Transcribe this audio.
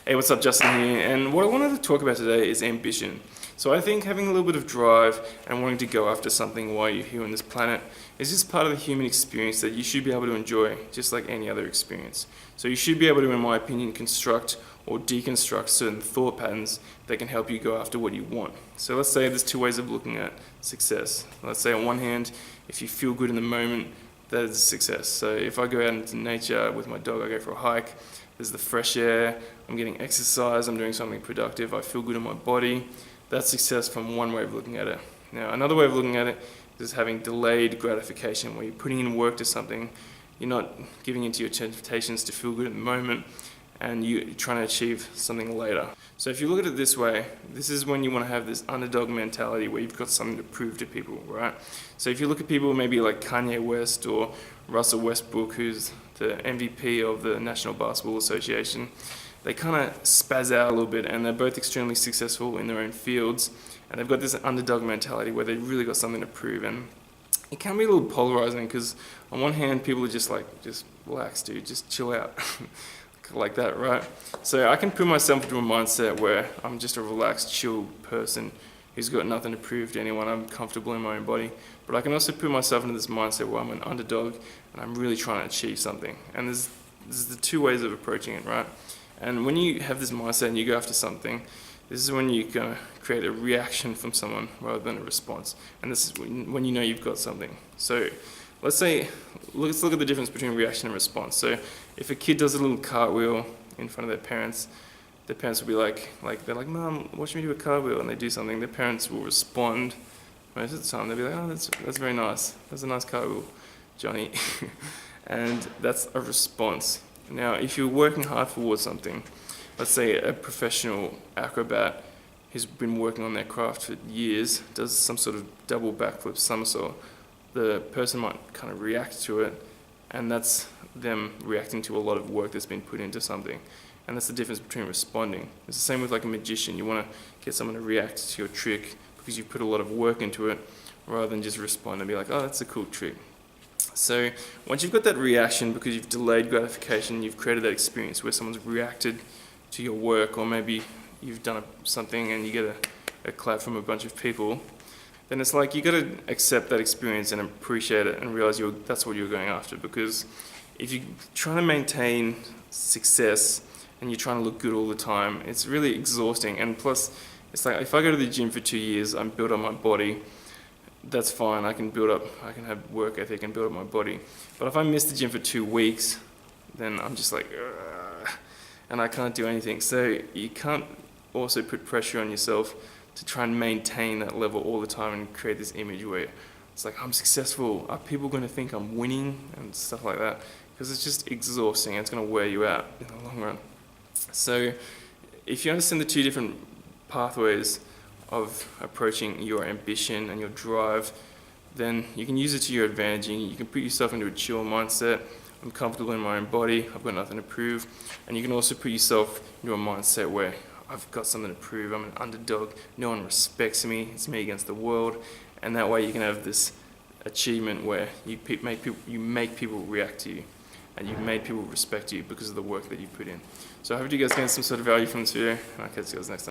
Hey, what's up, Justin here, and what I wanted to talk about today is ambition. So I think having a little bit of drive and wanting to go after something while you're here on this planet is just part of the human experience that you should be able to enjoy, just like any other experience. So you should be able to, in my opinion, construct or deconstruct certain thought patterns that can help you go after what you want. So let's say there's two ways of looking at success. Let's say on one hand, if you feel good in the moment, that is a success. So if I go out into nature with my dog, I go for a hike, there's the fresh air, I'm getting exercise, I'm doing something productive, I feel good in my body. That's success from one way of looking at it. Now, another way of looking at it is having delayed gratification, where you're putting in work to something, you're not giving into your temptations to feel good in the moment, and you're trying to achieve something later. So if you look at it this way, this is when you want to have this underdog mentality where you've got something to prove to people, right? So if you look at people maybe like Kanye West or Russell Westbrook, who's the MVP of the National Basketball Association, they kind of spaz out a little bit, and they're both extremely successful in their own fields, and they've got this underdog mentality where they've really got something to prove. And it can be a little polarizing because on one hand, people are just like, just relax, dude, just chill out. Like that, right? So I can put myself into a mindset where I'm just a relaxed, chill person who's got nothing to prove to anyone. I'm comfortable in my own body. But I can also put myself into this mindset where I'm an underdog and I'm really trying to achieve something. And there's the two ways of approaching it, right? And when you have this mindset and you go after something, this is when you're going to create a reaction from someone rather than a response. And this is when you know you've got something. So let's look at the difference between reaction and response. So if a kid does a little cartwheel in front of their parents will be like they're like, "Mom, watch me do a cartwheel," and they do something. Their parents will respond most of the time. They'll be like, "Oh, that's very nice. That's a nice cartwheel, Johnny," and that's a response. Now, if you're working hard towards something, let's say a professional acrobat who's been working on their craft for years does some sort of double backflip somersault, the person might kind of react to it, and that's them reacting to a lot of work that's been put into something. And that's the difference between responding. It's the same with like a magician. You want to get someone to react to your trick because you put a lot of work into it, rather than just respond and be like, "Oh, that's a cool trick." So once you've got that reaction because you've delayed gratification, you've created that experience where someone's reacted to your work, or maybe you've done something and you get a clap from a bunch of people, then it's like you got to accept that experience and appreciate it and realize that's what you're going after. Because if you're trying to maintain success and you're trying to look good all the time, it's really exhausting. And plus, it's like if I go to the gym for 2 years, I'm built up my body, that's fine. I can have work ethic and build up my body. But if I miss the gym for 2 weeks, then I'm just like, ugh, and I can't do anything. So you can't also put pressure on yourself to try and maintain that level all the time and create this image where it's like, I'm successful, are people going to think I'm winning and stuff like that? Because it's just exhausting and it's going to wear you out in the long run. So if you understand the two different pathways of approaching your ambition and your drive, then you can use it to your advantage. You can put yourself into a chill mindset. I'm comfortable in my own body, I've got nothing to prove. And you can also put yourself into a mindset where I've got something to prove, I'm an underdog, no one respects me, it's me against the world. And that way you can have this achievement where you make people react to you, and you've made people respect you because of the work that you put in. So I hope you guys get some sort of value from this video, and I'll catch you guys next time.